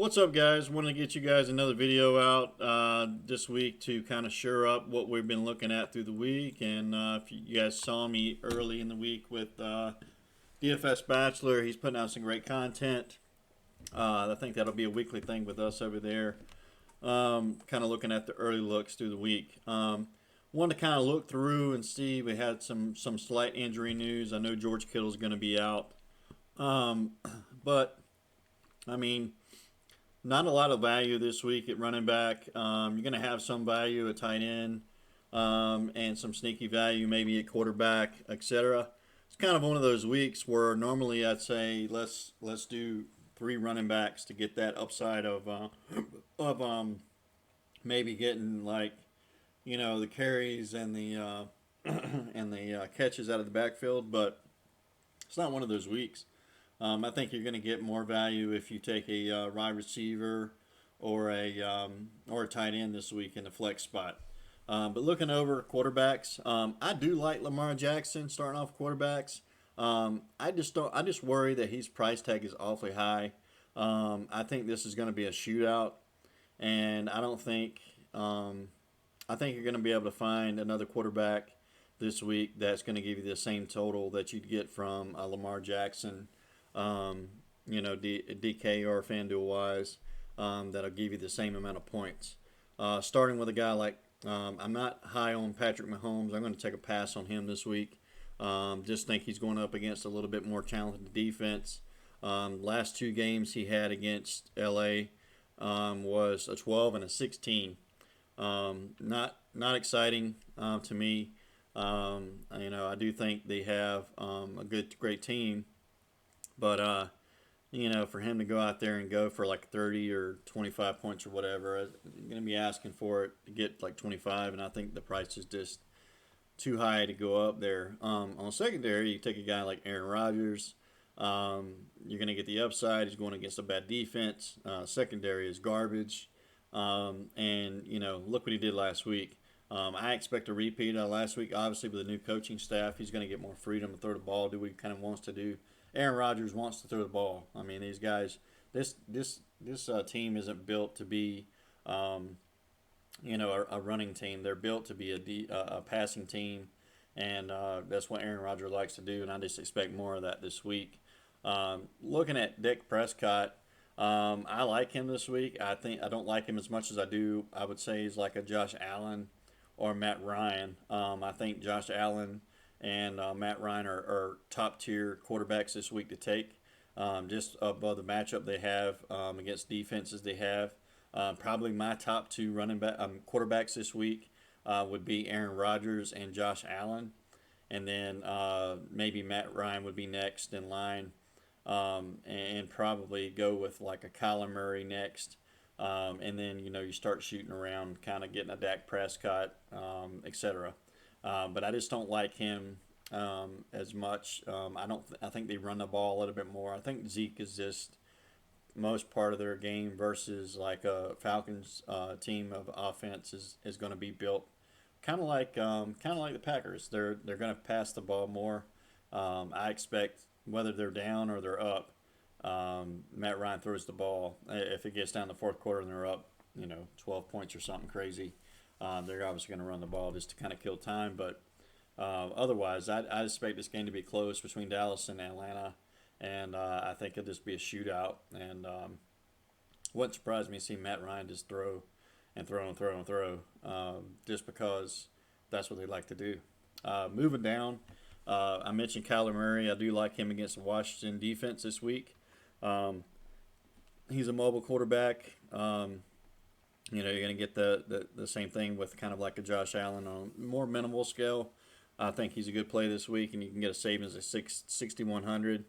What's up, guys? Want to get you guys another video out this week to kind of shore up what we've been looking at through the week. And if you guys saw me early in the week with DFS Bachelor, he's putting out some great content. I think that'll be a weekly thing with us over there. Kind of looking at the early looks through the week. Wanted to kind of look through and see. We had some slight injury news. I know George Kittle's going to be out, but I mean, not a lot of value this week at running back. You're going to have some value at tight end and some sneaky value maybe at quarterback, etc. It's kind of one of those weeks where normally I'd say let's do three running backs to get that upside of maybe getting like the carries and the and the catches out of the backfield, but it's not one of those weeks. I think you're going to get more value if you take a wide receiver or a tight end this week in the flex spot. But looking over quarterbacks, I do like Lamar Jackson starting off quarterbacks. I just worry that his price tag is awfully high. I think this is going to be a shootout, and I don't think I think you're going to be able to find another quarterback this week that's going to give you the same total that you'd get from Lamar Jackson. DK or FanDuel wise, that'll give you the same amount of points. Starting with a guy like, I'm not high on Patrick Mahomes. I'm going to take a pass on him this week. Just think he's going up against a little bit more talented defense. Last two games he had against LA was a 12 and a 16. Not exciting to me. I do think they have a great team. But, for him to go out there and go for like 30 or 25 points or whatever, I'm going to be asking for it to get like 25, and I think the price is just too high to go up there. On secondary, you take a guy like Aaron Rodgers. You're going to get the upside. He's going against a bad defense. Secondary is garbage. Look what he did last week. I expect a repeat of last week. Obviously, with the new coaching staff, he's going to get more freedom to throw the ball, do what he kind of wants to do. Aaron Rodgers wants to throw the ball. I mean, these guys, this team isn't built to be, a running team. They're built to be a passing team, and that's what Aaron Rodgers likes to do. And I just expect more of that this week. Looking at Dak Prescott, I like him this week. I don't like him as much as I do. I would say he's like a Josh Allen or Matt Ryan. I think Josh Allen and Matt Ryan are top tier quarterbacks this week to take. Just above the matchup they have against defenses they have. Probably my top two quarterbacks this week would be Aaron Rodgers and Josh Allen, and then maybe Matt Ryan would be next in line, and probably go with like a Kyler Murray next. And then you start shooting around, kind of getting a Dak Prescott, etc. But I just don't like him as much. I think they run the ball a little bit more. I think Zeke is just most part of their game versus like a Falcons team of offense is going to be built kind of like the Packers. They're going to pass the ball more. I expect whether they're down or they're up, Matt Ryan throws the ball. If it gets down the fourth quarter and they're up, 12 points or something crazy, they're obviously going to run the ball just to kind of kill time. But otherwise, I expect this game to be close between Dallas and Atlanta, and I think it'll just be a shootout. And wouldn't surprise me to see Matt Ryan just throw and throw and throw and throw, just because that's what they like to do. Moving down, I mentioned Kyler Murray. I do like him against the Washington defense this week. He's a mobile quarterback. You're going to get the same thing with kind of like a Josh Allen on a more minimal scale. I think he's a good play this week, and you can get a savings of 6,100.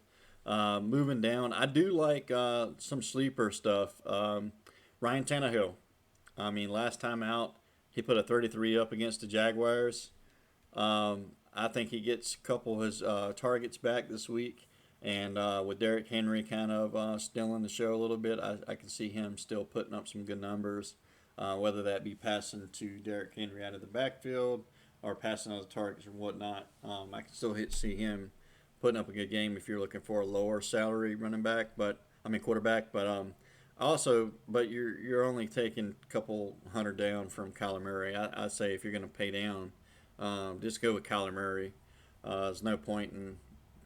Moving down, I do like some sleeper stuff. Ryan Tannehill. I mean, last time out, he put a 33 up against the Jaguars. I think he gets a couple of his targets back this week. And with Derrick Henry kind of still in the show a little bit, I can see him still putting up some good numbers, whether that be passing to Derrick Henry out of the backfield or passing on the targets or whatnot. I can still see him putting up a good game if you're looking for a lower salary running back, quarterback. But Also, but you're only taking a couple hundred down from Kyler Murray. I say if you're going to pay down, just go with Kyler Murray. There's no point in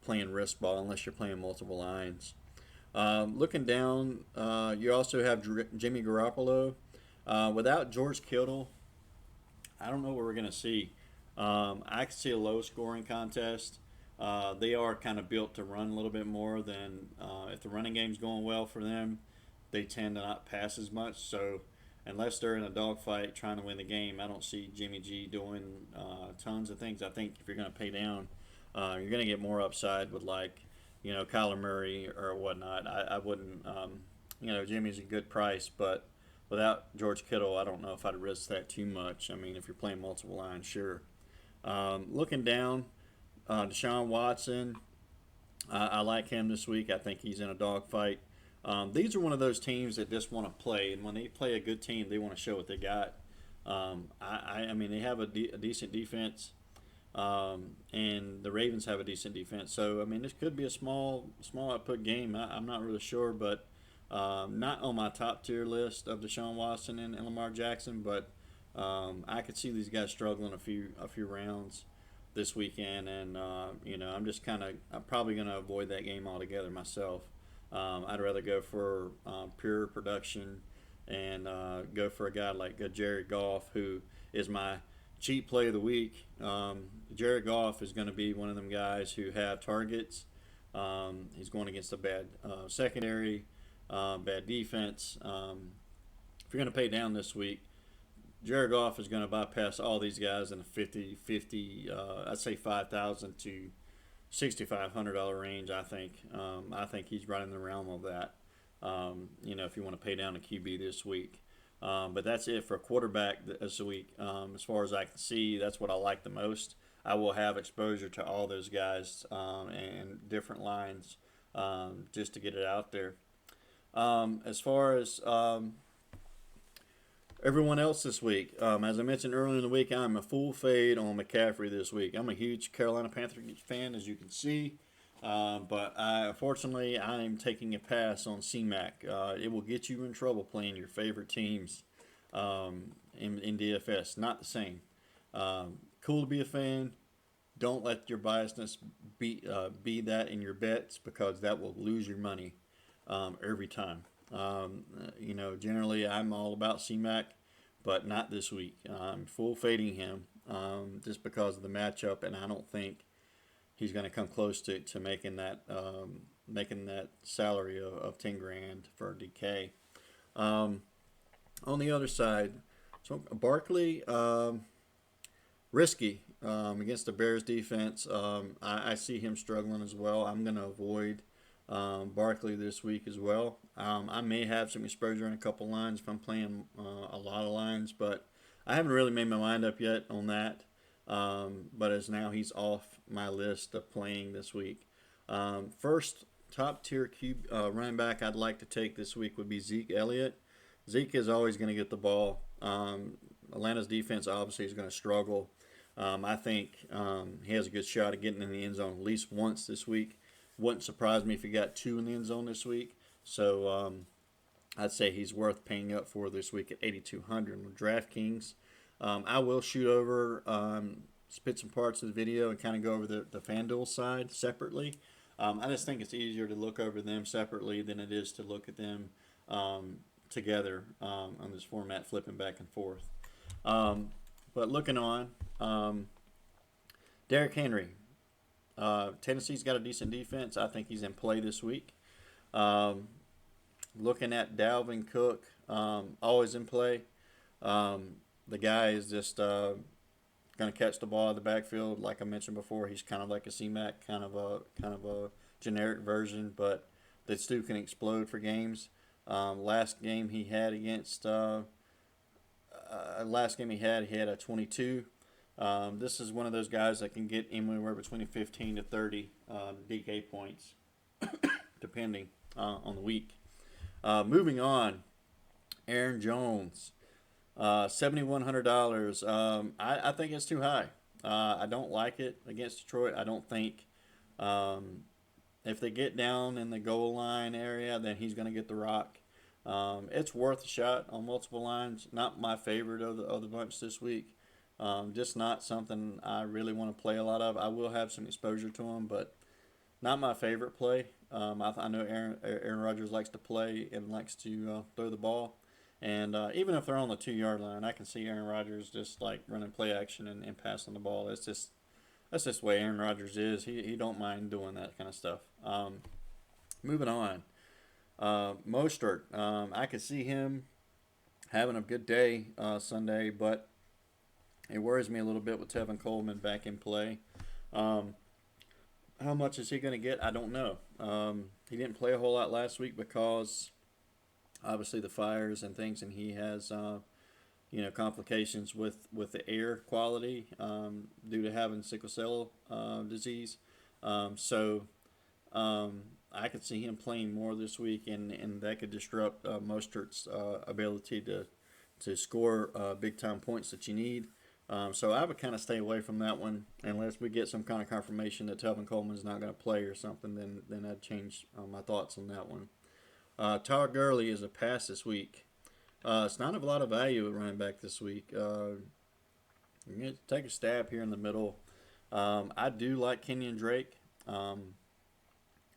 playing wrist ball unless you're playing multiple lines. Looking down, you also have Jimmy Garoppolo. Without George Kittle, I don't know what we're going to see. I can see a low scoring contest. They are kind of built to run a little bit more than if the running game's going well for them, they tend to not pass as much. So unless they're in a dogfight trying to win the game, I don't see Jimmy G doing tons of things. I think if you're going to pay down, you're going to get more upside with like Kyler Murray or whatnot. I wouldn't. Jimmy's a good price, but without George Kittle, I don't know if I'd risk that too much. I mean, if you're playing multiple lines, sure. Looking down, Deshaun Watson, I like him this week. I think he's in a dogfight. These are one of those teams that just want to play, and when they play a good team, they want to show what they got. I mean, they have a decent defense, and the Ravens have a decent defense. So, I mean, this could be a small output game. I'm not really sure, but not on my top tier list of Deshaun Watson and Lamar Jackson, but I could see these guys struggling a few rounds this weekend, and I'm probably going to avoid that game altogether myself. I'd rather go for pure production and go for a guy like Jared Goff, who is my cheap play of the week. Jared Goff is going to be one of them guys who have targets. He's going against a bad secondary, bad defense. If you're going to pay down this week, Jared Goff is going to bypass all these guys in the 50, I'd say 5,000 to $6,500 range. I think he's right in the realm of that. If you want to pay down a QB this week, but that's it for a quarterback this week. As far as I can see, that's what I like the most. I will have exposure to all those guys and different lines just to get it out there. As far as everyone else this week, as I mentioned earlier in the week, I'm a full fade on McCaffrey this week. I'm a huge Carolina Panthers fan, as you can see, but unfortunately, I'm taking a pass on C-Mac. It will get you in trouble playing your favorite teams in DFS. Not the same. Cool to be a fan. Don't let your biasness be that in your bets, because that will lose your money every time. Generally I'm all about C-Mac, but not this week. I'm full fading him just because of the matchup, and I don't think he's going to come close to making that salary of 10 grand for DK. On the other side, so Barkley, risky against the Bears defense. I see him struggling as well. I'm going to avoid Barkley this week as well. I may have some exposure in a couple lines if I'm playing a lot of lines, but I haven't really made my mind up yet on that. But as now he's off my list of playing this week. First top tier running back I'd like to take this week would be Zeke Elliott. Zeke is always going to get the ball. Atlanta's defense obviously is going to struggle. I think he has a good shot at getting in the end zone at least once this week. Wouldn't surprise me if he got 2 in the end zone this week. So I'd say he's worth paying up for this week at 8,200 with DraftKings. I will shoot over, spit some parts of the video and kind of go over the FanDuel side separately. I just think it's easier to look over them separately than it is to look at them together on this format, flipping back and forth. But looking on, Derrick Henry. Tennessee's got a decent defense. I think he's in play this week. Looking at Dalvin Cook, always in play. The guy is just going to catch the ball out of the backfield. Like I mentioned before, he's kind of like a C-Mac, kind of a generic version, but that still can explode for games. Last game he had he had a 22. This is one of those guys that can get anywhere between 15 to 30 DK points, depending on the week. Moving on, Aaron Jones, $7,100. I think it's too high. I don't like it against Detroit. I don't think if they get down in the goal line area, then he's going to get the rock. It's worth a shot on multiple lines. Not my favorite of the bunch this week. Just not something I really want to play a lot of. I will have some exposure to him, but not my favorite play. I know Aaron Rodgers likes to play and likes to throw the ball. And even if they're on the 2 yard line, I can see Aaron Rodgers just like running play action and passing the ball. That's just the way Aaron Rodgers is. He don't mind doing that kind of stuff. Moving on, Mostert. I could see him having a good day Sunday, but it worries me a little bit with Tevin Coleman back in play. Um, how much is he going to get? I don't know. He didn't play a whole lot last week because obviously the fires and things, and he has complications with the air quality due to having sickle cell disease. So I could see him playing more this week, and that could disrupt Mostert's ability to score big time points that you need. So I would kind of stay away from that one unless we get some kind of confirmation that Telvin Coleman's not going to play or something. Then I'd change my thoughts on that one. Todd Gurley is a pass this week. It's not a lot of value at running back this week. Take a stab here in the middle. I do like Kenyon Drake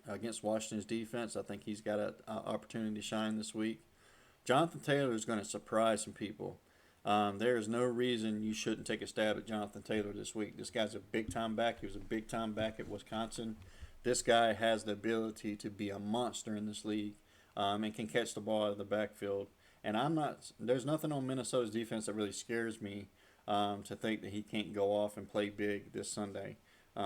against Washington's defense. I think he's got an opportunity to shine this week. Jonathan Taylor is going to surprise some people. There is no reason you shouldn't take a stab at Jonathan Taylor this week. This guy's a big-time back. He was a big-time back at Wisconsin. This guy has the ability to be a monster in this league and can catch the ball out of the backfield. And there's nothing on Minnesota's defense that really scares me to think that he can't go off and play big this Sunday.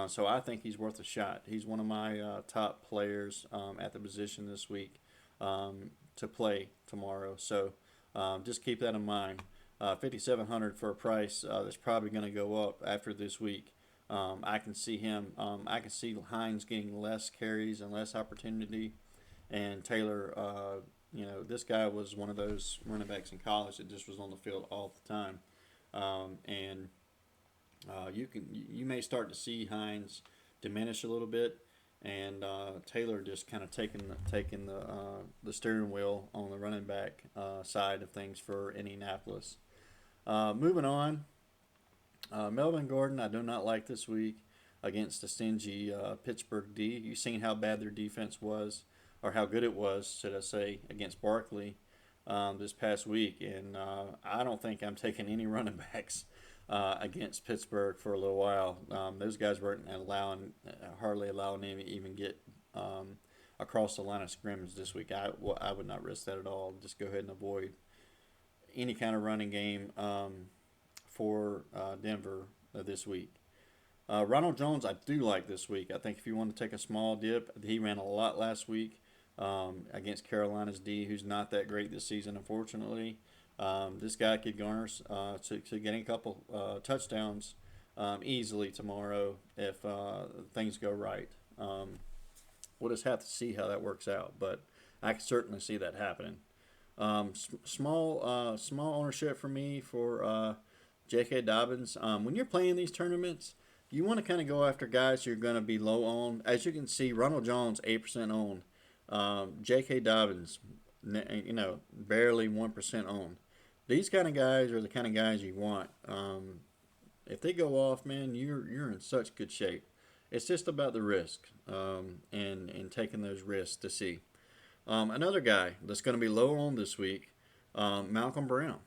So I think he's worth a shot. He's one of my top players at the position this week to play tomorrow. So just keep that in mind. 5,700 for a price that's probably going to go up after this week. I can see him. I can see Hines getting less carries and less opportunity, and Taylor. This guy was one of those running backs in college that just was on the field all the time, and you may start to see Hines diminish a little bit, and Taylor just kind of taking the steering wheel on the running back side of things for Indianapolis. Moving on, Melvin Gordon, I do not like this week against the stingy Pittsburgh D. You've seen how bad their defense was, or how good it was, should I say, against Barkley this past week. And I don't think I'm taking any running backs against Pittsburgh for a little while. Those guys weren't hardly allowing him to even get across the line of scrimmage this week. I would not risk that at all. Just go ahead and avoid any kind of running game for Denver this week. Ronald Jones, I do like this week. I think if you want to take a small dip, he ran a lot last week against Carolina's D, who's not that great this season, unfortunately. This guy could garner to getting a couple touchdowns easily tomorrow if things go right. We'll just have to see how that works out, but I can certainly see that happening. Small ownership for me for J.K. Dobbins. When you're playing these tournaments, you want to kind of go after guys you're going to be low on. As you can see, Ronald Jones 8% on, J.K. Dobbins, barely 1% on. These kind of guys are the kind of guys you want. If they go off, man, you're in such good shape. It's just about the risk and taking those risks to see. Another guy that's going to be low on this week, Malcolm Brown.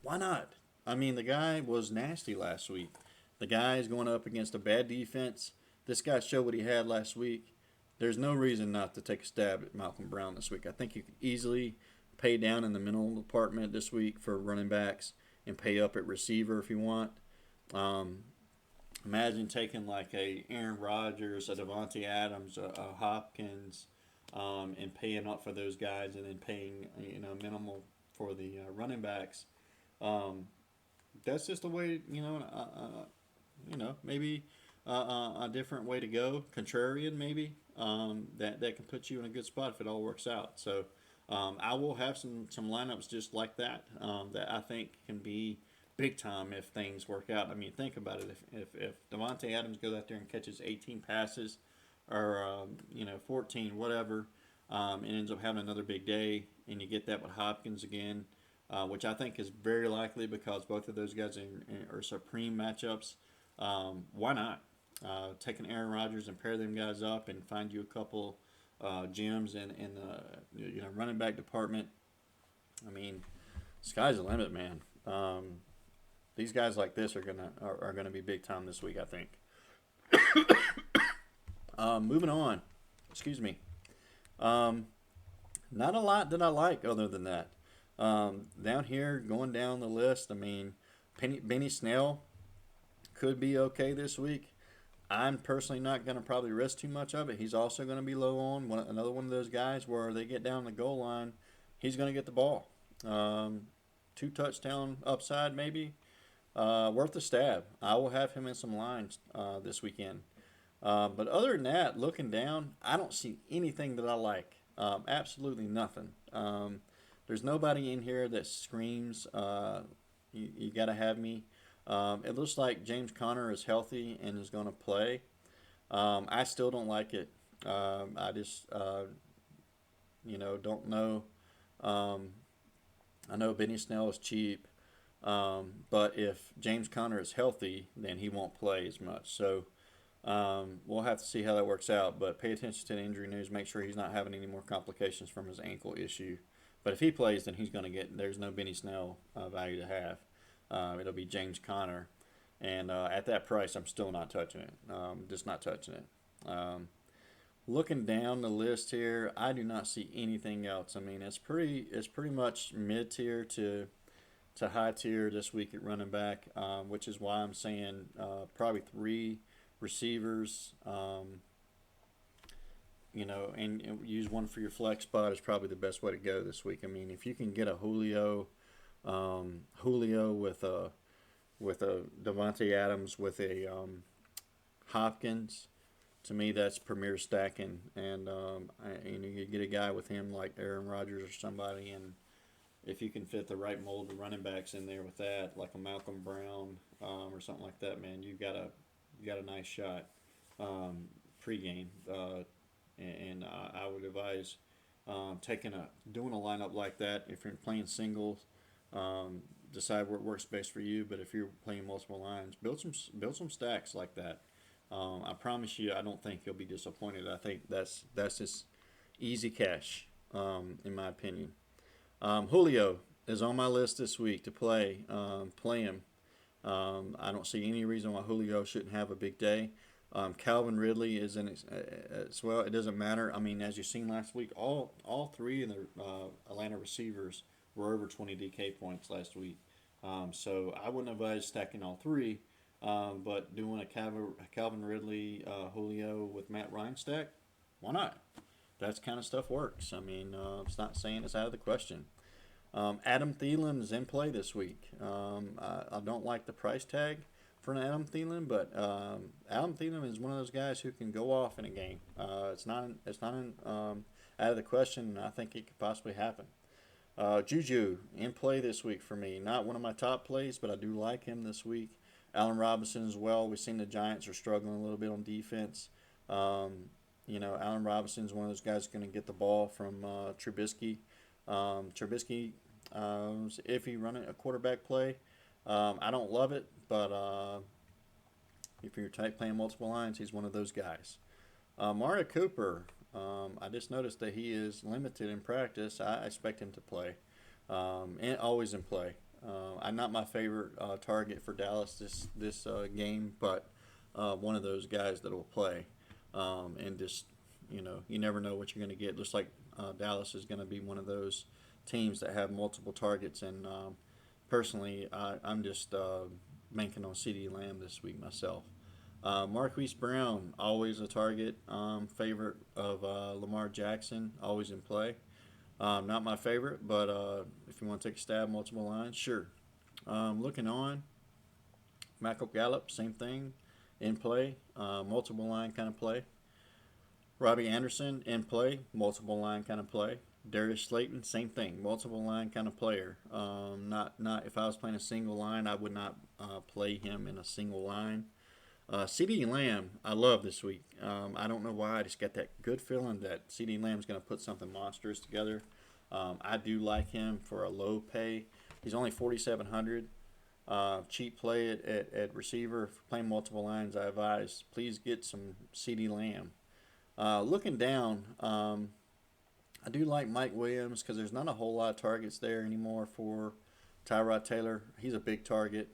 Why not? I mean, the guy was nasty last week. The guy is going up against a bad defense. This guy showed what he had last week. There's no reason not to take a stab at Malcolm Brown this week. I think you could easily pay down in the middle department this week for running backs and pay up at receiver if you want. Imagine taking like a Aaron Rodgers, a Devontae Adams, a Hopkins, and paying up for those guys, and then paying minimal for the running backs. That's just a way, maybe a different way to go, contrarian maybe. That can put you in a good spot if it all works out. So I will have some lineups just like that that I think can be big time if things work out. I mean, think about it. If Devontae Adams goes out there and catches 18 passes or 14, whatever, and ends up having another big day, and you get that with Hopkins again, which I think is very likely because both of those guys are supreme matchups. Why not? Take an Aaron Rodgers and pair them guys up and find you a couple gems in the running back department. I mean, sky's the limit, man. These guys like this are gonna be big time this week, I think. Moving on. Excuse me. Not a lot that I like other than that. Down here, going down the list, I mean, Benny Snell could be okay this week. I'm personally not going to probably risk too much of it. He's also going to be low on another one of those guys where they get down the goal line, he's going to get the ball. 2 touchdown upside maybe. Worth a stab. I will have him in some lines this weekend. But other than that, looking down, I don't see anything that I like. Absolutely nothing. There's nobody in here that screams, you got to have me. It looks like James Conner is healthy and is going to play. I still don't like it. I just, don't know. I know Benny Snell is cheap, but if James Conner is healthy, then he won't play as much. So we'll have to see how that works out. But pay attention to the injury news. Make sure he's not having any more complications from his ankle issue. But if he plays, then he's going to get. There's no Benny Snell value to have. It'll be James Conner, and at that price, I'm still not touching it. Just not touching it. Looking down the list here, I do not see anything else. I mean, it's pretty much mid tier to high tier this week at running back, which is why I'm saying probably 3 receivers. And use one for your flex spot is probably the best way to go this week. I mean, if you can get a Julio with a Devontae Adams with a Hopkins, to me that's premier stacking. And you get a guy with him like Aaron Rodgers or somebody, and if you can fit the right mold of running backs in there with that, like a Malcolm Brown or something like that, man, you got a nice shot pregame. And I would advise doing a lineup like that if you're playing singles. Decide where it works best for you. But if you're playing multiple lines, build some stacks like that. I promise you, I don't think you'll be disappointed. I think that's just easy cash, in my opinion. Julio is on my list this week to play. Play him. I don't see any reason why Julio shouldn't have a big day. Calvin Ridley is in it as well. It doesn't matter. I mean, as you've seen last week, all 3 of the Atlanta receivers were over 20 DK points last week. So I wouldn't advise stacking all 3, but doing a Calvin Ridley, Julio with Matt Ryan stack, why not? That kind of stuff works. I mean, it's not saying it's out of the question. Adam Thielen is in play this week. I don't like the price tag for an Adam Thielen, but Adam Thielen is one of those guys who can go off in a game. It's not out of the question, and I think it could possibly happen. Juju in play this week for me. Not one of my top plays, but I do like him this week. Allen Robinson as well. We've seen the Giants are struggling a little bit on defense. Allen Robinson is one of those guys going to get the ball from Trubisky. Trubisky is iffy running a quarterback play. I don't love it, but if you're playing multiple lines, he's one of those guys. Amari Cooper, I just noticed that he is limited in practice. I expect him to play, and always in play. I'm not my favorite target for Dallas this game, but one of those guys that will play. And just, you never know what you're going to get. Looks like Dallas is going to be one of those teams that have multiple targets, and personally, I'm just banking on CeeDee Lamb this week myself. Marquise Brown, always a target. Favorite of Lamar Jackson, always in play. Not my favorite, but if you want to take a stab, multiple lines, sure. Looking on, Michael Gallup, same thing, in play, multiple line kind of play. Robbie Anderson, in play, multiple line kind of play. Darius Slayton, same thing, multiple line kind of player. Not if I was playing a single line, I would not play him in a single line. CeeDee Lamb, I love this week. I don't know why. I just got that good feeling that CeeDee Lamb's going to put something monstrous together. I do like him for a low pay. He's only 4,700. Cheap play at receiver. For playing multiple lines, I advise please get some CeeDee Lamb. Looking down, I do like Mike Williams because there's not a whole lot of targets there anymore for Tyrod Taylor. He's a big target.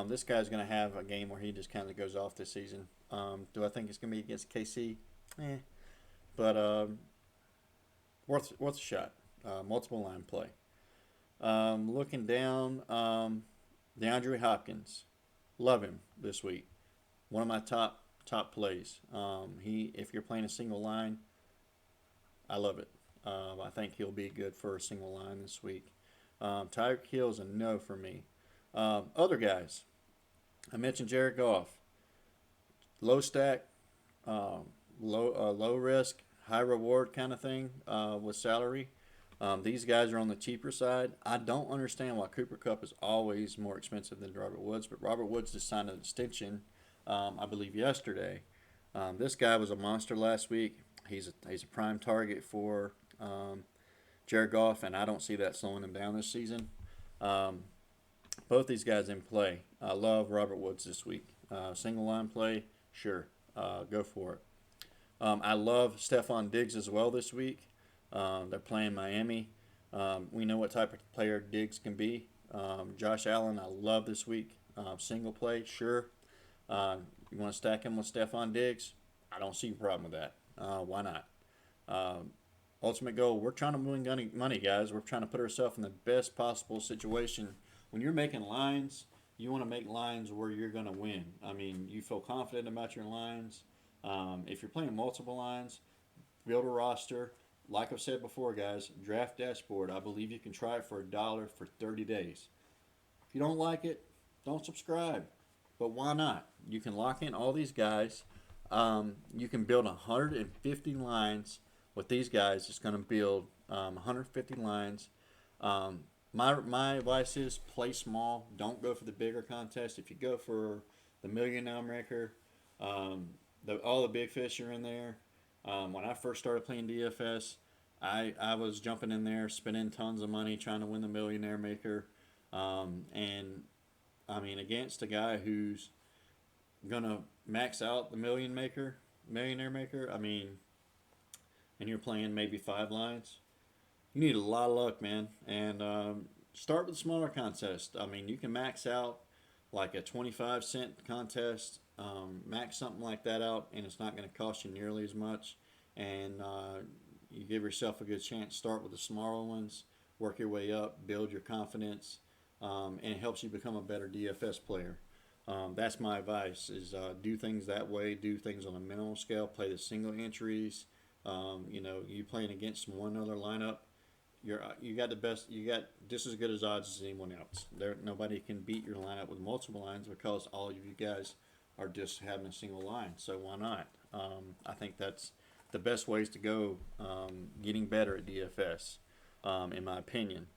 This guy's going to have a game where he just kind of goes off this season. Do I think it's going to be against KC? But worth a shot. Multiple line play. Looking down, DeAndre Hopkins. Love him this week. One of my top plays. If you're playing a single line, I love it. I think he'll be good for a single line this week. Tyreek Hill's a no for me. Other guys, I mentioned Jared Goff. Low stack, low risk, high reward kind of thing with salary. These guys are on the cheaper side. I don't understand why Cooper Kupp is always more expensive than Robert Woods, but Robert Woods just signed an extension, I believe, yesterday. This guy was a monster last week. He's a prime target for Jared Goff, and I don't see that slowing him down this season. Both these guys in play. I love Robert Woods this week. Single line play, sure, go for it. I love Stephon Diggs as well this week. They're playing Miami. We know what type of player Diggs can be. Josh Allen, I love this week. Single play, sure. You want to stack him with Stephon Diggs? I don't see a problem with that. Why not? Ultimate goal, we're trying to win money, guys. We're trying to put ourselves in the best possible situation. When you're making lines, you want to make lines where you're going to win. I mean, you feel confident about your lines. If you're playing multiple lines, build a roster. Like I've said before, guys, Draft Dashboard. I believe you can try it for $1 for 30 days. If you don't like it, don't subscribe. But why not? You can lock in all these guys. You can build 150 lines with these guys. It's going to build 150 lines. My advice is play small. Don't go for the bigger contest. If you go for the Million Dollar Maker, all the big fish are in there. When I first started playing DFS, I was jumping in there, spending tons of money trying to win the Millionaire Maker. And, I mean, against a guy who's going to max out the Millionaire Maker, I mean, and you're playing maybe 5 lines, you need a lot of luck, man. And start with smaller contests. I mean, you can max out like a 25-cent contest, max something like that out, and it's not going to cost you nearly as much. And you give yourself a good chance. Start with the smaller ones, work your way up, build your confidence, and it helps you become a better DFS player. That's my advice: is do things that way. Do things on a minimal scale. Play the single entries. You playing against one other lineup. You got the best. You got just as good as odds as anyone else. Nobody can beat your lineup with multiple lines because all of you guys are just having a single line. So why not? I think that's the best ways to go. Getting better at DFS, in my opinion.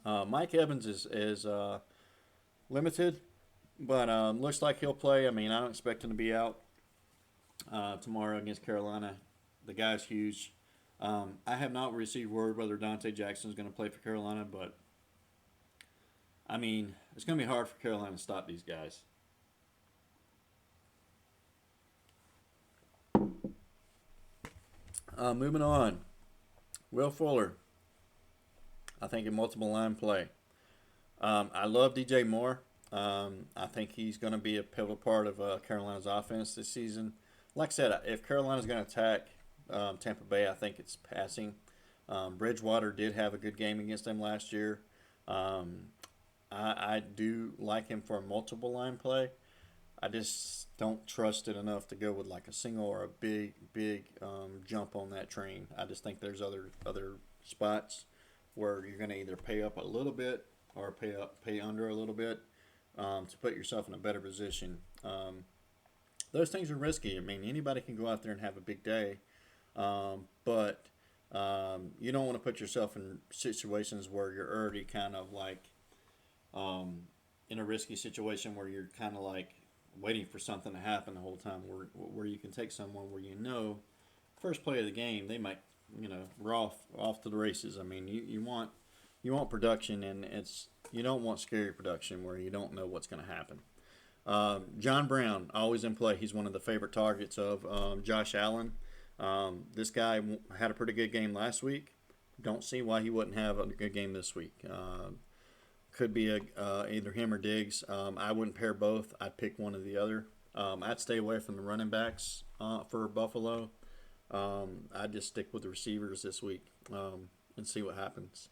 Mike Evans is limited, but looks like he'll play. I mean, I don't expect him to be out tomorrow against Carolina. The guy's huge. I have not received word whether Dante Jackson is going to play for Carolina, but I mean, it's going to be hard for Carolina to stop these guys. Moving on. Will Fuller, I think in multiple line play. I love DJ Moore. I think he's going to be a pivotal part of Carolina's offense this season. Like I said, if Carolina's going to attack Tampa Bay, I think it's passing. Bridgewater did have a good game against them last year. I do like him for a multiple line play. I just don't trust it enough to go with like a single or a big jump on that train. I just think there's other spots where you're going to either pay up a little bit or pay under a little bit to put yourself in a better position. Those things are risky. I mean, anybody can go out there and have a big day, but you don't want to put yourself in situations where you're already kind of like in a risky situation where you're kind of like waiting for something to happen the whole time. Where you can take someone where first play of the game they might we're off to the races. I mean you want production, and you don't want scary production where you don't know what's going to happen. John Brown, always in play. He's one of the favorite targets of Josh Allen. This guy had a pretty good game last week. Don't see why he wouldn't have a good game this week. Could be either him or Diggs. I wouldn't pair both. I'd pick one or the other. I'd stay away from the running backs for Buffalo. I'd just stick with the receivers this week and see what happens.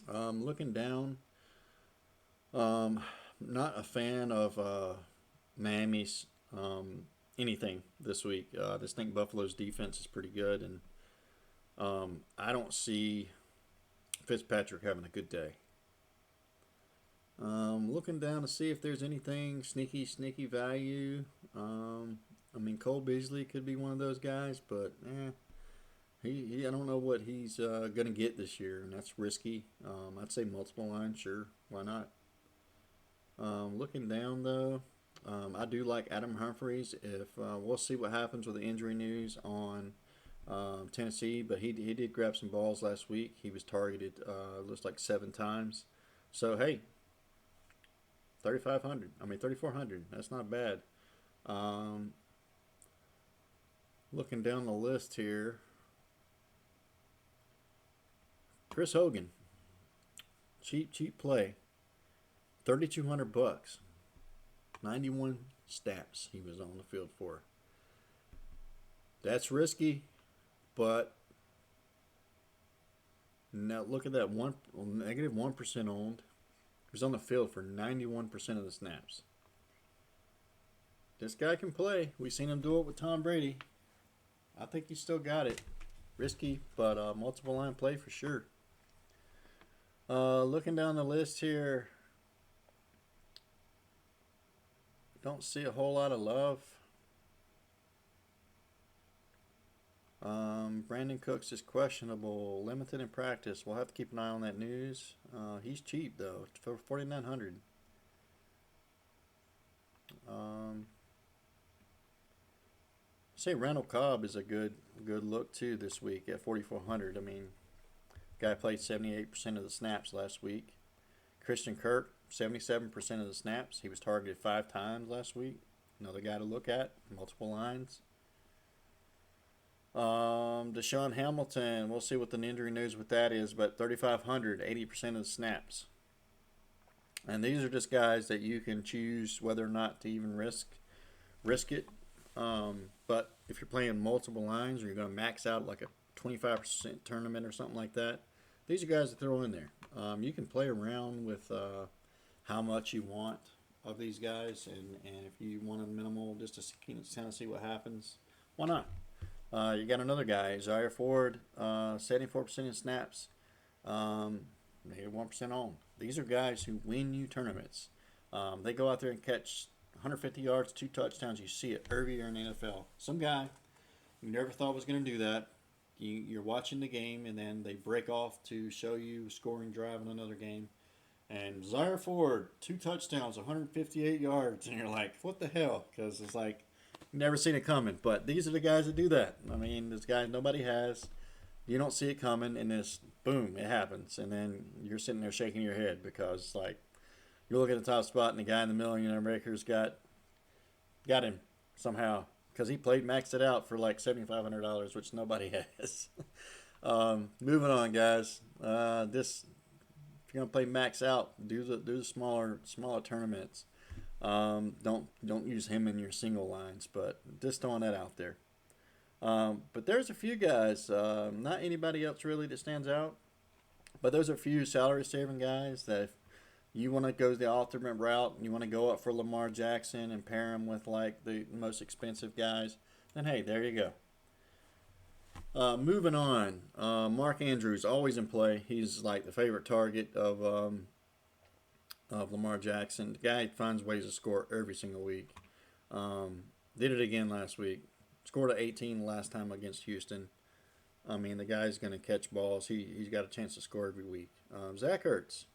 Looking down, not a fan of Miami's anything this week. I just think Buffalo's defense is pretty good, and I don't see Fitzpatrick having a good day. Looking down to see if there's anything sneaky value. I mean, Cole Beasley could be one of those guys, but I don't know what he's going to get this year, and that's risky. I'd say multiple lines, sure, why not? Looking down though, I do like Adam Humphries. If we'll see what happens with the injury news on Tennessee, but he did grab some balls last week. He was targeted looks like 7 times. So hey, 3,500. I mean 3,400. That's not bad. Looking down the list here, Chris Hogan, cheap play, $3,200, 91 snaps he was on the field for. That's risky, but now look at that negative 1% owned. He was on the field for 91% of the snaps. This guy can play. We've seen him do it with Tom Brady. I think he still got it. Risky, but multiple line play for sure. Looking down the list here, don't see a whole lot of love. Brandon Cooks is questionable, limited in practice. We'll have to keep an eye on that news. He's cheap though, for 4,900. Say Randall Cobb is a good look too this week at 4,400. I mean, guy played 78% of the snaps last week. Christian Kirk, 77% of the snaps. He was targeted 5 times last week. Another guy to look at, multiple lines. Deshaun Hamilton, we'll see what the injury news with that is, but 3,500, 80% of the snaps. And these are just guys that you can choose whether or not to even risk it. But if you're playing multiple lines or you're going to max out like a 25% tournament or something like that, these are guys to throw in there. You can play around with how much you want of these guys, and if you want a minimal just to kind of see what happens, why not? You got another guy, Zaire Ford, 74% in snaps, negative 1% on. These are guys who win you tournaments. They go out there and catch 150 yards, 2 touchdowns. You see it every year in the NFL. Some guy you never thought was going to do that. You're watching the game, and then they break off to show you a scoring drive in another game. And Zaire Ford, 2 touchdowns, 158 yards. And you're like, what the hell? Because it's like, never seen it coming. But these are the guys that do that. I mean, this guy nobody has. You don't see it coming, and this, boom, it happens. And then you're sitting there shaking your head because it's like, you look at the top spot, and the guy in the Millionaire Makers got him somehow because he maxed it out for like $7,500, which nobody has. Moving on, guys. If you're gonna play max out, do the smaller tournaments. Don't use him in your single lines, but just throwing that out there. But there's a few guys, not anybody else really that stands out, but there's a few salary saving guys that if you want to go the alternate route and you want to go up for Lamar Jackson and pair him with like the most expensive guys, then hey, there you go. Moving on, Mark Andrews, always in play. He's like the favorite target of Lamar Jackson. The guy finds ways to score every single week. Did it again last week. Scored at 18 last time against Houston. I mean, the guy's going to catch balls. He's got a chance to score every week. Zach Ertz.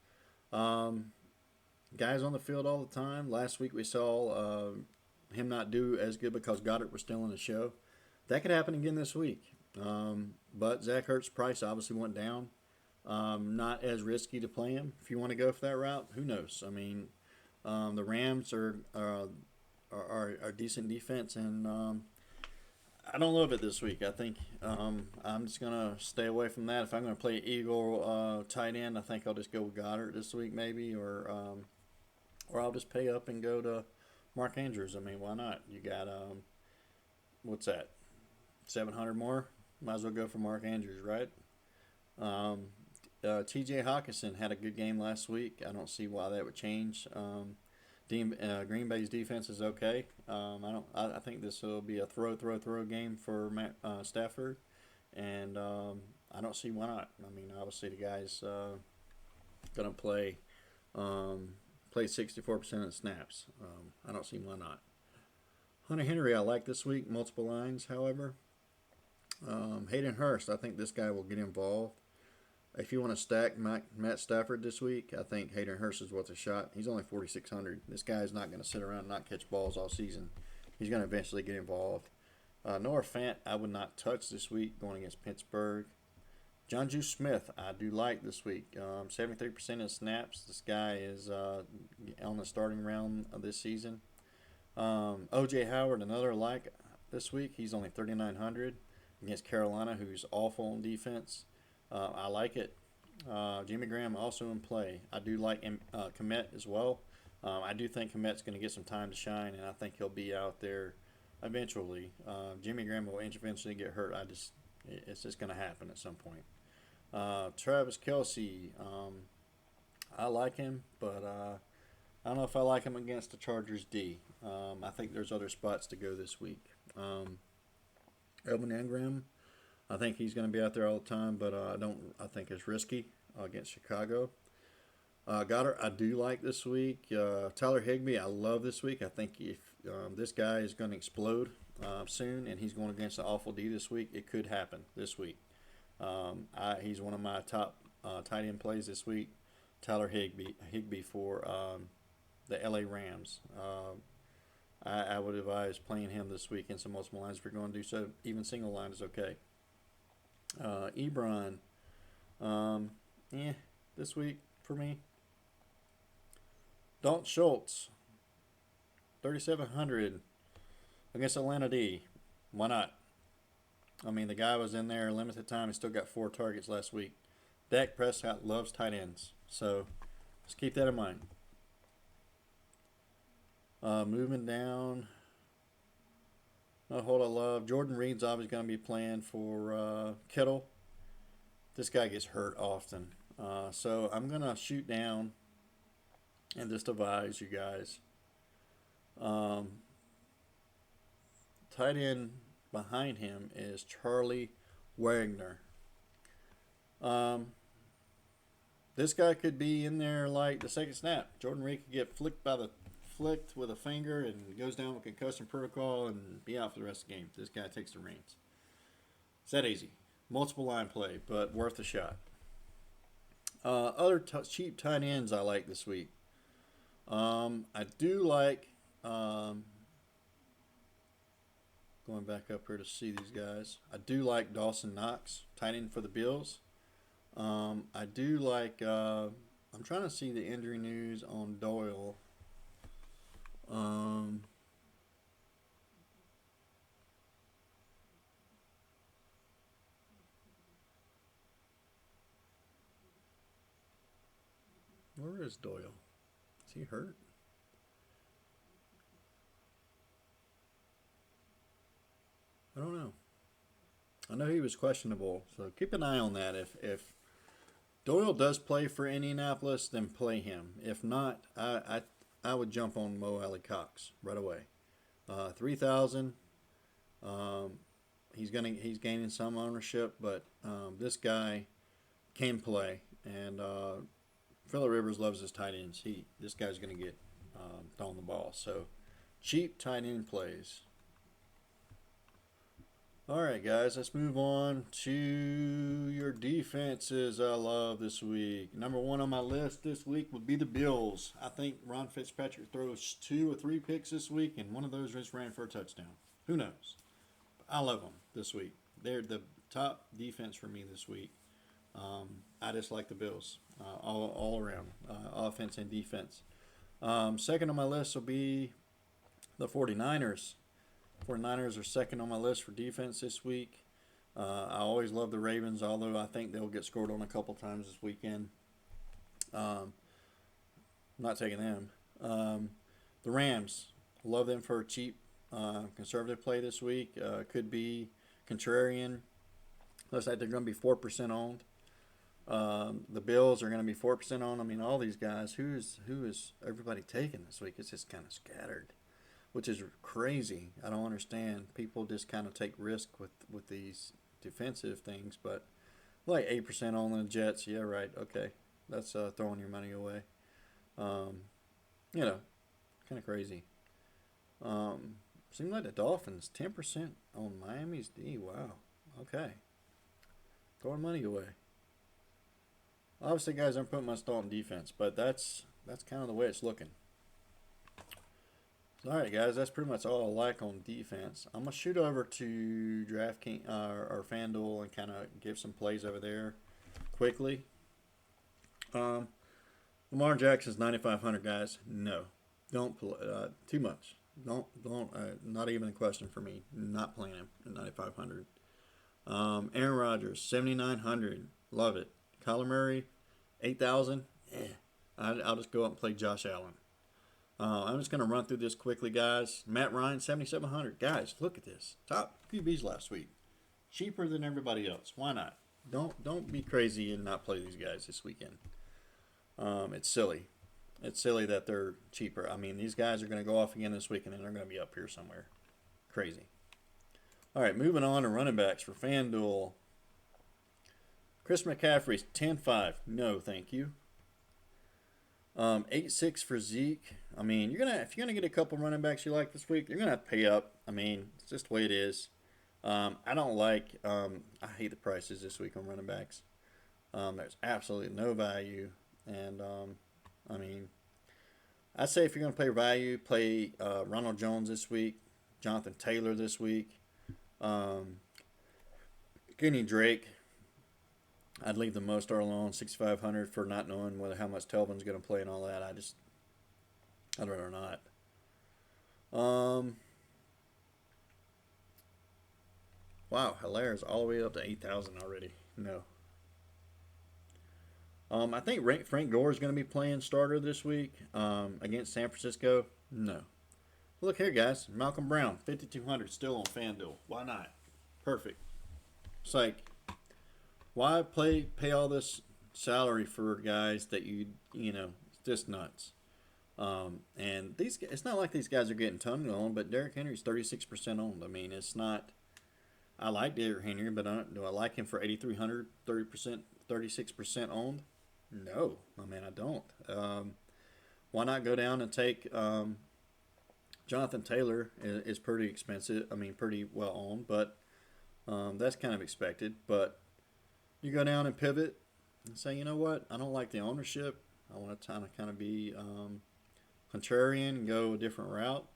guys on the field all the time. Last week we saw him not do as good because Goddard was still in the show. That could happen again this week. But Zach Ertz's price obviously went down. Not as risky to play him if you want to go for that route. Who knows? I mean, the Rams are decent defense, and I don't love it this week. I think I'm just gonna stay away from that. If I'm gonna play Eagle tight end, I think I'll just go with Goddard this week, maybe, or I'll just pay up and go to Mark Andrews. I mean, why not? You got what's that? 700 more. Might as well go for Mark Andrews, right? Um, T.J. Hawkinson had a good game last week. I don't see why that would change. Green Bay's defense is okay. I think this will be a throw game for Matt Stafford, and I don't see why not. I mean, obviously the guy's gonna play 64% of the snaps. I don't see why not. Hunter Henry, I like this week. Multiple lines, however. Hayden Hurst, I think this guy will get involved. If you want to stack Matt Stafford this week, I think Hayden Hurst is worth a shot. He's only 4,600. This guy's not going to sit around and not catch balls all season. He's going to eventually get involved. Noah Fant, I would not touch this week going against Pittsburgh. Juju Smith, I do like this week. 73% of snaps. This guy is on the starting round of this season. O.J. Howard, another like this week. He's only 3,900 against Carolina, who's awful on defense. I like it. Jimmy Graham also in play. I do like Kmet as well. I do think Kmet's going to get some time to shine, and I think he'll be out there eventually. Jimmy Graham will eventually get hurt. It's just going to happen at some point. Travis Kelce, I like him, but I don't know if I like him against the Chargers D. I think there's other spots to go this week. Evan Engram, I think he's going to be out there all the time, but I think it's risky against Chicago. Goddard, I do like this week. Tyler Higbee, I love this week. I think if this guy is going to explode soon, and he's going against the awful D this week, it could happen this week. He's one of my top tight end plays this week. Tyler Higbee for the LA Rams. I would advise playing him this week in some multiple lines if you're going to do so. Even single line is okay. Ebron, this week for me. Dalton Schultz, 3,700 against Atlanta D. Why not? I mean, the guy was in there limited time. He still got 4 targets last week. Dak Prescott loves tight ends, so just keep that in mind. Moving down, not a whole lot of love. Jordan Reed's always going to be playing for Kittle. This guy gets hurt often. So I'm going to shoot down and just advise you guys. Tight end behind him is Charlie Wagner. This guy could be in there like the second snap. Jordan Reed could get flicked with a finger and goes down with concussion protocol and be out for the rest of the game. This guy takes the reins. It's that easy. Multiple line play, but worth a shot. Other cheap tight ends I like this week. I do like going back up here to see these guys. I do like Dawson Knox, tight end for the Bills. I do like. I'm trying to see the injury news on Doyle. Where is Doyle? Is he hurt? I don't know. I know he was questionable, so keep an eye on that. If Doyle does play for Indianapolis, then play him. If not, I would jump on Mo Alley Cox right away. 3,000. He's gaining some ownership, but this guy can play, and Phillip Rivers loves his tight ends. This guy's going to get throwing the ball. So cheap tight end plays. All right, guys, let's move on to your defenses I love this week. Number one on my list this week would be the Bills. I think Ron Fitzpatrick throws 2 or 3 picks this week, and one of those just ran for a touchdown. Who knows? I love them this week. They're the top defense for me this week. I just like the Bills all around, offense and defense. Second on my list will be the 49ers. 49ers are second on my list for defense this week. I always love the Ravens, although I think they'll get scored on a couple times this weekend. Not taking them. The Rams, love them for a cheap conservative play this week. Could be contrarian. Looks like they're going to be 4% owned. The Bills are going to be 4% owned. I mean, all these guys. Who is everybody taking this week? It's just kind of scattered, which is crazy. I don't understand. People just kind of take risk with these defensive things, but like 8% on the Jets. Yeah, right. Okay, that's throwing your money away. Um, kind of crazy. Seems like the Dolphins 10% on Miami's D. Wow. Okay, throwing money away. Obviously, guys, I'm putting my stall on defense, but that's kind of the way it's looking. All right, guys, that's pretty much all I like on defense. I'm gonna shoot over to DraftKings or FanDuel and kind of give some plays over there quickly. Um, Lamar Jackson's 9,500, guys. No, don't play too much. Don't. Not even a question for me. Not playing him at 9,500. Aaron Rodgers 7,900. Love it. Kyler Murray 8,000. Yeah. I'll just go up and play Josh Allen. I'm just going to run through this quickly, guys. Matt Ryan, 7,700. Guys, look at this. Top QBs last week. Cheaper than everybody else. Why not? Don't be crazy and not play these guys this weekend. It's silly. It's silly that they're cheaper. I mean, these guys are going to go off again this weekend, and they're going to be up here somewhere. Crazy. All right, moving on to running backs for FanDuel. Chris McCaffrey's 10-5. No, thank you. 8-6 for Zeke. I mean, if you're gonna get a couple running backs you like this week, you're gonna have to pay up. I mean, it's just the way it is. I don't like. I hate the prices this week on running backs. There's absolutely no value, and I mean, I say if you're gonna play value, play Ronald Jones this week, Jonathan Taylor this week, Kenny Drake. I'd leave the Mostert alone, 6,500 for not knowing how much Telvin's going to play and all that. I'd rather not. Wow, Hilaire's all the way up to 8,000 already. No. I think Frank Gore is going to be playing starter this week against San Francisco. No. Look here, guys. Malcolm Brown, 5,200, still on FanDuel. Why not? Perfect. It's like, why pay all this salary for guys that it's just nuts. And it's not like these guys are getting tons on, but Derrick Henry's 36% owned. I mean, it's not. I like Derrick Henry, but do I like him for 8,300, 30%, 36% owned? No, I mean I don't. Why not go down and take Jonathan Taylor is pretty expensive. I mean, pretty well owned, but that's kind of expected. But you go down and pivot and say, you know what? I don't like the ownership. I want to kind of be contrarian and go a different route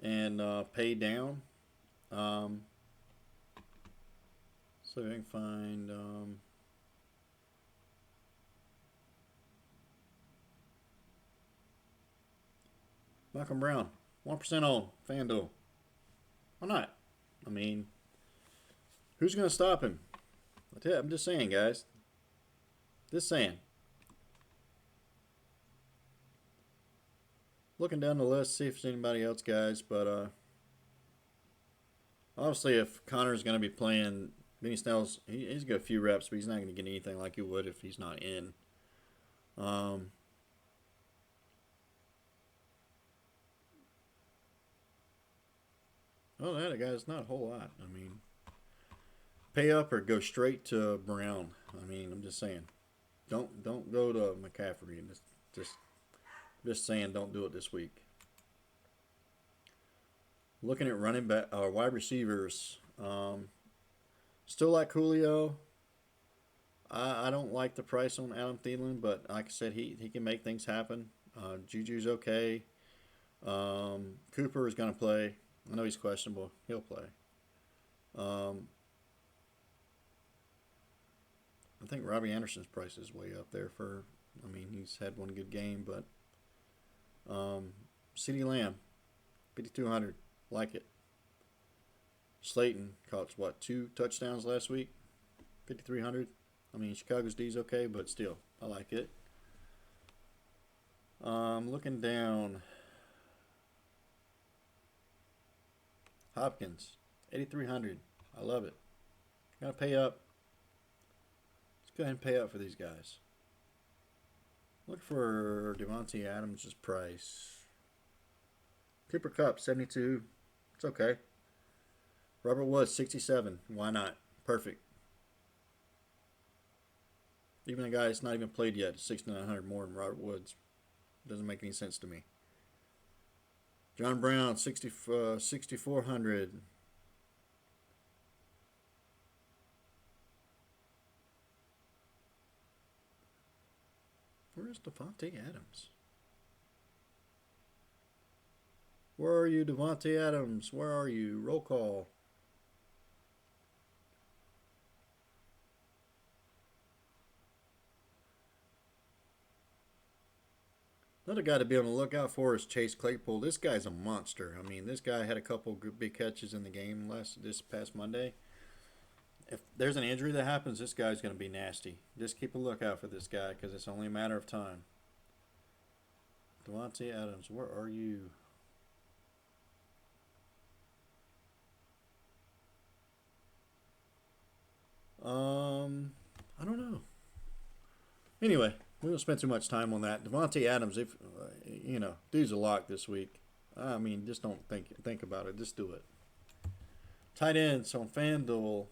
and pay down. So I can find Malcolm Brown, 1% on FanDuel. Why not? I mean, who's going to stop him? I'm just saying, guys. Just saying. Looking down the list, see if there's anybody else, guys. But obviously, if Connor's going to be playing, Benny Snell's he's got a few reps, but he's not going to get anything like he would if he's not in. Oh, that guy's not a whole lot. I mean, pay up or go straight to Brown. I mean, I'm just saying, don't go to McCaffrey. And just saying, don't do it this week. Looking at running back, wide receivers, Still like Julio. I don't like the price on Adam Thielen, but like I said, he can make things happen. Juju's okay. Cooper is going to play. I know he's questionable. He'll play. Um, I think Robbie Anderson's price is way up there for. I mean, he's had one good game, but CeeDee Lamb, 5,200, like it. Slayton caught what 2 touchdowns last week, 5,300. I mean, Chicago's D's okay, but still, I like it. Looking down, Hopkins, 8,300. I love it. Gotta pay up. Let's go ahead and pay up for these guys. Look for Devontae Adams' price. Cooper Kupp, 72. It's okay. Robert Woods, 67. Why not? Perfect. Even a guy that's not even played yet, 6,900 more than Robert Woods. Doesn't make any sense to me. John Brown, 6,400. Where is Devontae Adams? Where are you, Devontae Adams? Where are you? Roll call. Another guy to be on the lookout for is Chase Claypool. This guy's a monster. I mean, this guy had a couple good big catches in the game this past Monday. If there's an injury that happens, this guy's going to be nasty. Just keep a lookout for this guy because it's only a matter of time. Devontae Adams, where are you? I don't know. Anyway, we don't spend too much time on that. Devontae Adams, if dude's a lock this week. I mean, just don't think about it. Just do it. Tight ends on FanDuel.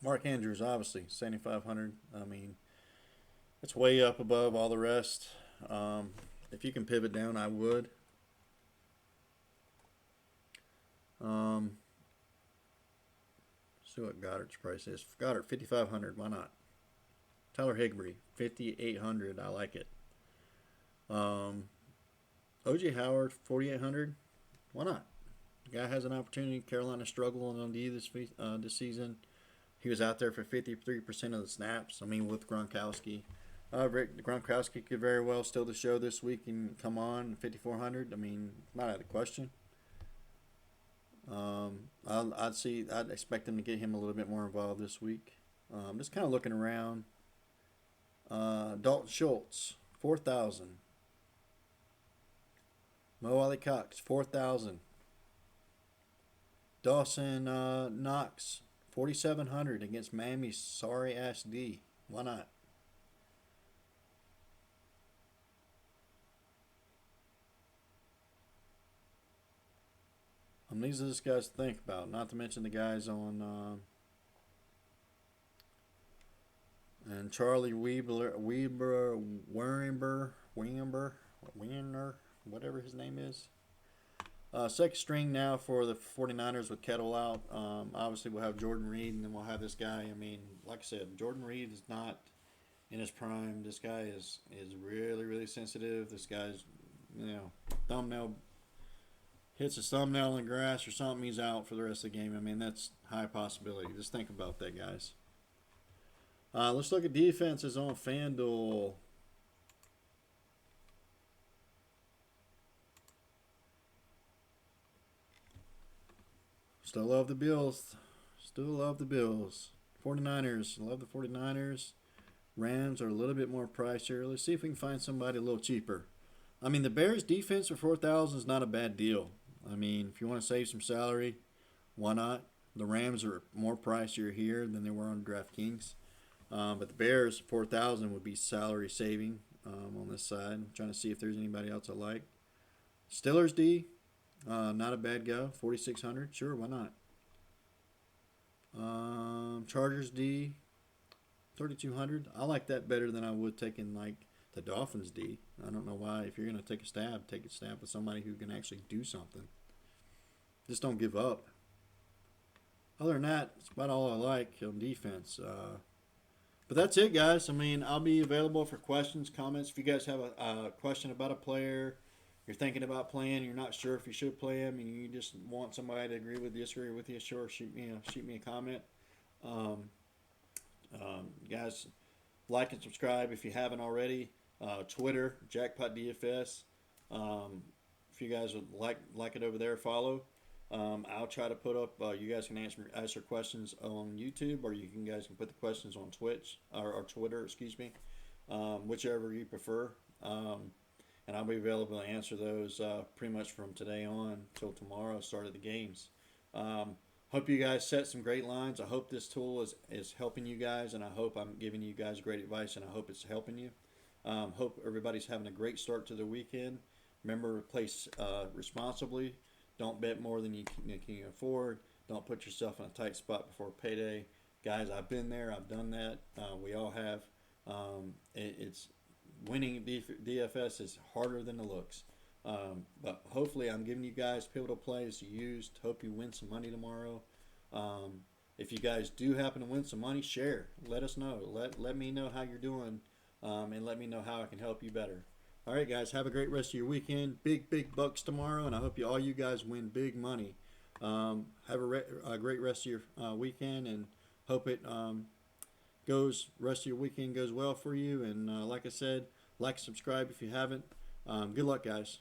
Mark Andrews, obviously, 7,500. I mean, it's way up above all the rest. If you can pivot down, I would. See what Goddard's price is. Goddard, 5,500. Why not? Tyler Higbee, 5,800. I like it. O.J. Howard, 4,800. Why not? The guy has an opportunity. Carolina struggling on D this season. He was out there for 53% of the snaps. I mean, with Gronkowski. Gronkowski could very well steal the show this week and come on 5,400. I mean, not out of question. I'd expect them to get him a little bit more involved this week. Just kind of looking around. Dalton Schultz, 4,000. Mo Ali Cox, 4,000. Dawson Knox, 4,700 against Miami's sorry ass D. Why not? These are just guys to think about. Not to mention the guys on and Charlie Weber, whatever his name is. Second string now for the 49ers with Kettle out. Obviously, we'll have Jordan Reed, and then we'll have this guy. I mean, like I said, Jordan Reed is not in his prime. This guy is really, really sensitive. This guy's, thumbnail hits his thumbnail in grass or something, he's out for the rest of the game. I mean, that's high possibility. Just think about that, guys. Let's look at defenses on FanDuel. Still love the Bills. 49ers. Love the 49ers. Rams are a little bit more pricier. Let's see if we can find somebody a little cheaper. I mean, the Bears defense for 4,000 is not a bad deal. I mean, if you want to save some salary, why not? The Rams are more pricier here than they were on DraftKings. But the Bears, 4,000 would be salary saving on this side. I'm trying to see if there's anybody else I like. Steelers D, not a bad go. 4,600. Sure, why not? Chargers D, 3,200. I like that better than I would taking like the Dolphins D. I don't know why. If you're going to take a stab with somebody who can actually do something. Just don't give up. Other than that, it's about all I like on defense. But that's it, guys. I mean, I'll be available for questions, comments. If you guys have a question about a player, you're thinking about playing, you're not sure if you should play him, and you just want somebody to agree with you, disagree with you, sure, shoot me a comment. Um, guys, like and subscribe if you haven't already. Twitter, Jackpot DFS. Um, if you guys would like it over there, follow. I'll try to put up. You guys can answer questions on YouTube, or guys can put the questions on Twitch or Twitter. Excuse me, whichever you prefer. And I'll be available to answer those pretty much from today on till tomorrow, start of the games. Hope you guys set some great lines. I hope this tool is helping you guys, and I hope I'm giving you guys great advice, and I hope it's helping you. Hope everybody's having a great start to the weekend. Remember, play responsibly. Don't bet more than you can afford. Don't put yourself in a tight spot before payday. Guys, I've been there. I've done that. We all have. It's winning DFS is harder than it looks. But hopefully, I'm giving you guys pivotal plays to use. Hope you win some money tomorrow. If you guys do happen to win some money, share. Let us know. Let me know how you're doing, and let me know how I can help you better. All right, guys. Have a great rest of your weekend. Big bucks tomorrow, and I hope all you guys win big money. Have a great rest of your weekend, and hope it rest of your weekend goes well for you. And like I said, like, subscribe if you haven't. Good luck, guys.